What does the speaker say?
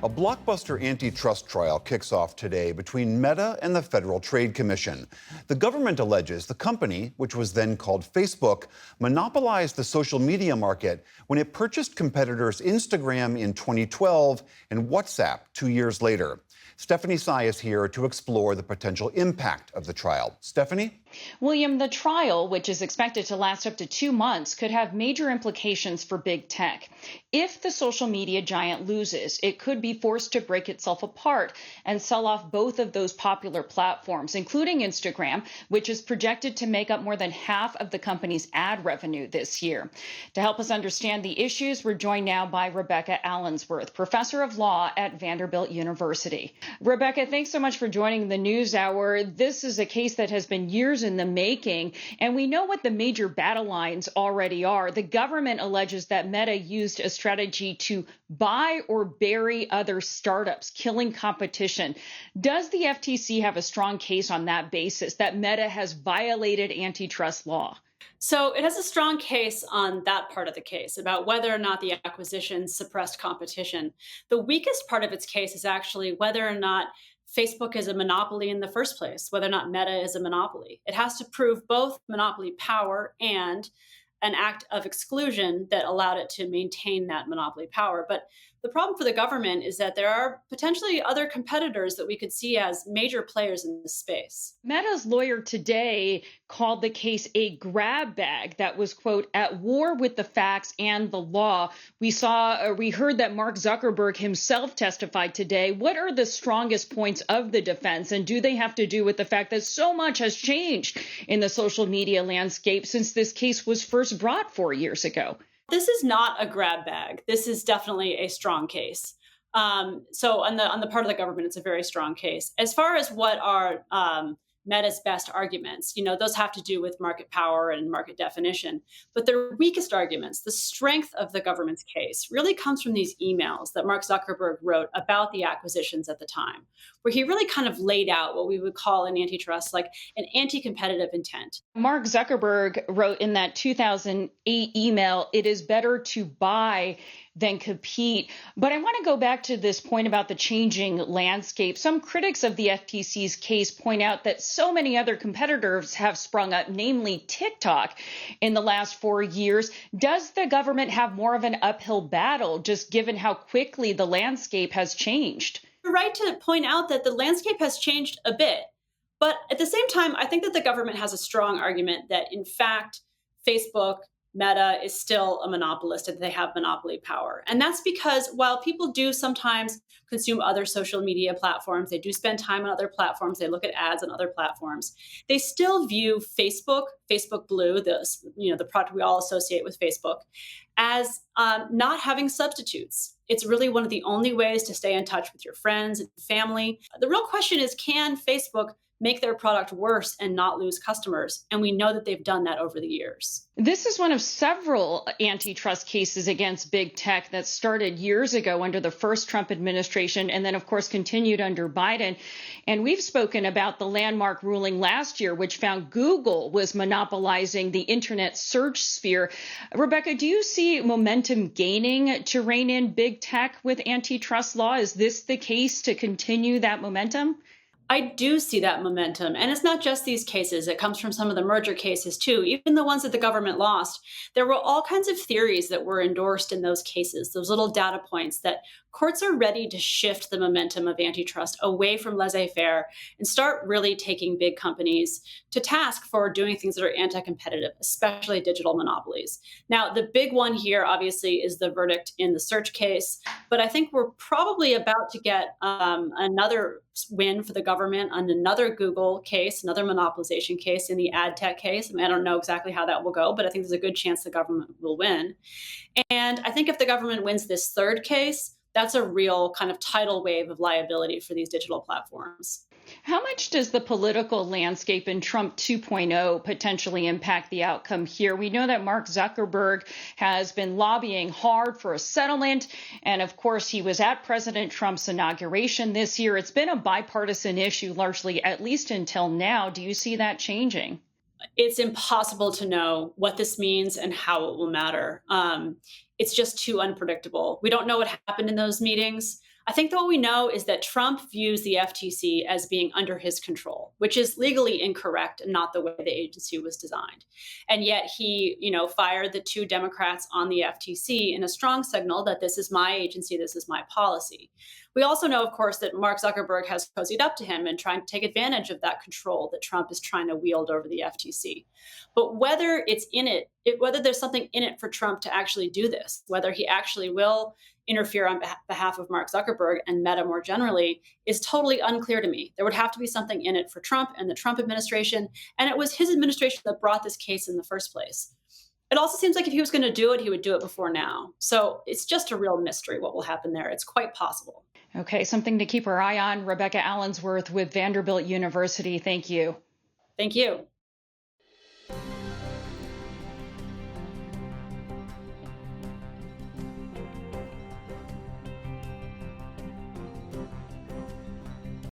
A blockbuster antitrust trial kicks off today between Meta and the Federal Trade Commission. The government alleges the company, which was then called Facebook, monopolized the social media market when it purchased competitors Instagram in 2012 and WhatsApp 2 years later. Stephanie Sy is here to explore the potential impact of the trial. Stephanie? William, the trial, which is expected to last up to 2 months, could have major implications for big tech. If the social media giant loses, it could be forced to break itself apart and sell off both of those popular platforms, including Instagram, which is projected to make up more than half of the company's ad revenue this year. To help us understand the issues, we're joined now by Rebecca Allensworth, professor of law at Vanderbilt University. Rebecca, thanks so much for joining the News Hour. This is a case that has been years in the making, and we know what the major battle lines already are. The government alleges that Meta used a strategy to buy or bury other startups, killing competition. Does the FTC have a strong case on that basis, that Meta has violated antitrust law? So it has a strong case on that part of the case about whether or not the acquisition suppressed competition. The weakest part of its case is actually whether or not Facebook is a monopoly in the first place, whether or not Meta is a monopoly. It has to prove both monopoly power and an act of exclusion that allowed it to maintain that monopoly power. But the problem for the government is that there are potentially other competitors that we could see as major players in this space. Meta's lawyer today called the case a grab bag that was, quote, at war with the facts and the law. We heard that Mark Zuckerberg himself testified today. What are the strongest points of the defense, and do they have to do with the fact that so much has changed in the social media landscape since this case was first brought 4 years ago? This is not a grab bag. This is definitely a strong case. So on the part of the government, it's a very strong case. As far as what are Meta's best arguments, those have to do with market power and market definition. But their weakest arguments, the strength of the government's case, really comes from these emails that Mark Zuckerberg wrote about the acquisitions at the time, where he really kind of laid out what we would call in antitrust like an anti-competitive intent. Mark Zuckerberg wrote in that 2008 email, "It is better to buy than compete." But I want to go back to this point about the changing landscape. Some critics of the FTC's case point out that so many other competitors have sprung up, namely TikTok, in the last 4 years. Does the government have more of an uphill battle, just given how quickly the landscape has changed? You're right to point out that the landscape has changed a bit. But at the same time, I think that the government has a strong argument that, in fact, Facebook, Meta is still a monopolist and they have monopoly power. And that's because while people do sometimes consume other social media platforms, they do spend time on other platforms, they look at ads on other platforms, they still view Facebook Blue, the product we all associate with Facebook, as not having substitutes. It's really one of the only ways to stay in touch with your friends and family. The real question is, can Facebook make their product worse and not lose customers? And we know that they've done that over the years. This is one of several antitrust cases against big tech that started years ago under the first Trump administration and then, of course, continued under Biden. And we've spoken about the landmark ruling last year, which found Google was monopolizing the internet search sphere. Rebecca, do you see momentum gaining to rein in big tech with antitrust law? Is this the case to continue that momentum? I do see that momentum. And it's not just these cases. It comes from some of the merger cases, too. Even the ones that the government lost. There were all kinds of theories that were endorsed in those cases, those little data points that courts are ready to shift the momentum of antitrust away from laissez-faire and start really taking big companies to task for doing things that are anti-competitive, especially digital monopolies. Now, the big one here, obviously, is the verdict in the search case. But I think we're probably about to get another win for the government on another Google case, another monopolization case in the ad tech case. I don't know exactly how that will go, but I think there's a good chance the government will win. And I think if the government wins this third case, that's a real kind of tidal wave of liability for these digital platforms. How much does the political landscape in Trump 2.0 potentially impact the outcome here? We know that Mark Zuckerberg has been lobbying hard for a settlement. And of course, he was at President Trump's inauguration this year. It's been a bipartisan issue, largely, at least until now. Do you see that changing? It's impossible to know what this means and how it will matter. It's just too unpredictable. We don't know what happened in those meetings. I think that what we know is that Trump views the FTC as being under his control, which is legally incorrect and not the way the agency was designed. And yet he, fired the two Democrats on the FTC in a strong signal that this is my agency, this is my policy. We also know, of course, that Mark Zuckerberg has cozied up to him and trying to take advantage of that control that Trump is trying to wield over the FTC. But whether whether there's something in it for Trump to actually do this, whether he actually will interfere on behalf of Mark Zuckerberg and Meta more generally, is totally unclear to me. There would have to be something in it for Trump and the Trump administration. And it was his administration that brought this case in the first place. It also seems like if he was going to do it, he would do it before now. So it's just a real mystery what will happen there. It's quite possible. Okay, something to keep our eye on. Rebecca Allensworth with Vanderbilt University. Thank you. Thank you.